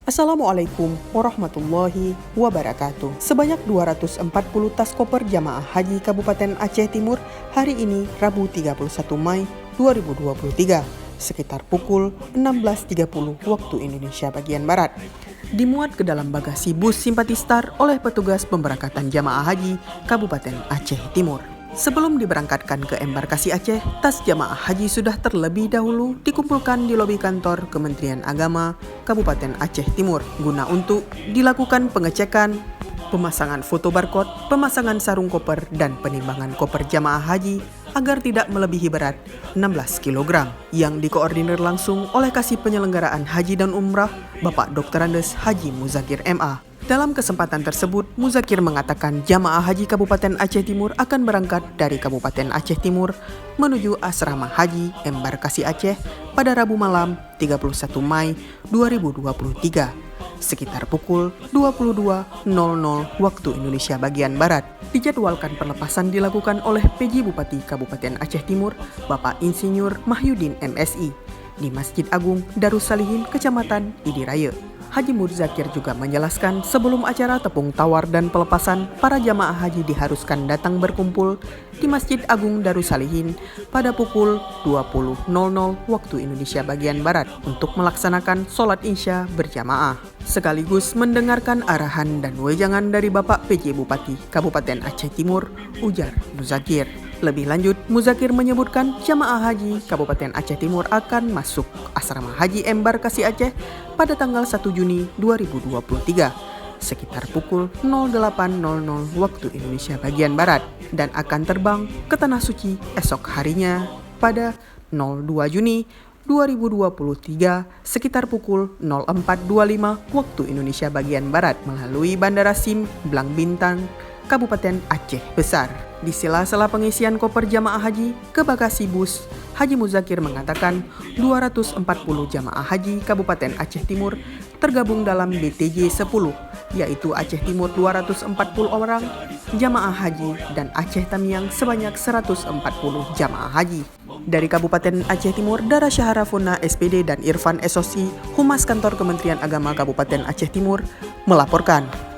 Assalamualaikum warahmatullahi wabarakatuh. Sebanyak 240 tas koper jamaah haji Kabupaten Aceh Timur hari ini Rabu 31 Mei 2023 sekitar pukul 16.30 waktu Indonesia bagian Barat dimuat ke dalam bagasi bus simpati Star oleh petugas pemberangkatan jamaah haji Kabupaten Aceh Timur. Sebelum diberangkatkan ke embarkasi Aceh, tas jamaah haji sudah terlebih dahulu dikumpulkan di lobi kantor Kementerian Agama Kabupaten Aceh Timur guna untuk dilakukan pengecekan, pemasangan foto barcode, pemasangan sarung koper, dan penimbangan koper jamaah haji agar tidak melebihi berat 16 kg yang dikoordinir langsung oleh Kasih Penyelenggaraan Haji dan Umrah Bapak Dr. Andes Haji Muzakir MA. Dalam kesempatan tersebut, Muzakir mengatakan jamaah haji Kabupaten Aceh Timur akan berangkat dari Kabupaten Aceh Timur menuju Asrama Haji Embarkasi Aceh pada Rabu malam 31 Mei 2023 sekitar pukul 22.00 waktu Indonesia bagian Barat. Dijadwalkan pelepasan dilakukan oleh PJ Bupati Kabupaten Aceh Timur Bapak Insinyur Mahyudin MSI di Masjid Agung Darussalihin Kecamatan Idiraya. Haji Muzakir juga menjelaskan sebelum acara tepung tawar dan pelepasan, para jamaah haji diharuskan datang berkumpul di Masjid Agung Darussalihin pada pukul 20.00 waktu Indonesia bagian Barat untuk melaksanakan sholat Isya berjamaah, sekaligus mendengarkan arahan dan wejangan dari Bapak PJ Bupati Kabupaten Aceh Timur, ujar Muzakir. Lebih lanjut, Muzakir menyebutkan jamaah haji Kabupaten Aceh Timur akan masuk Asrama Haji Embarkasi Aceh pada tanggal 1 Juni 2023 sekitar pukul 08.00 waktu Indonesia bagian Barat dan akan terbang ke Tanah Suci esok harinya pada 02 Juni 2023 sekitar pukul 04.25 waktu Indonesia bagian Barat melalui Bandara Sim Blang Bintang, Kabupaten Aceh Besar. Di sela-sela pengisian koper jamaah haji ke bagasi bus, Haji Muzakir mengatakan 240 jamaah haji Kabupaten Aceh Timur tergabung dalam BTJ 10, yaitu Aceh Timur 240 orang jamaah haji dan Aceh Tamiang sebanyak 140 jamaah haji. Dari Kabupaten Aceh Timur, Dara Syaharafuna SPD dan Irfan Esosi, Humas Kantor Kementerian Agama Kabupaten Aceh Timur, melaporkan.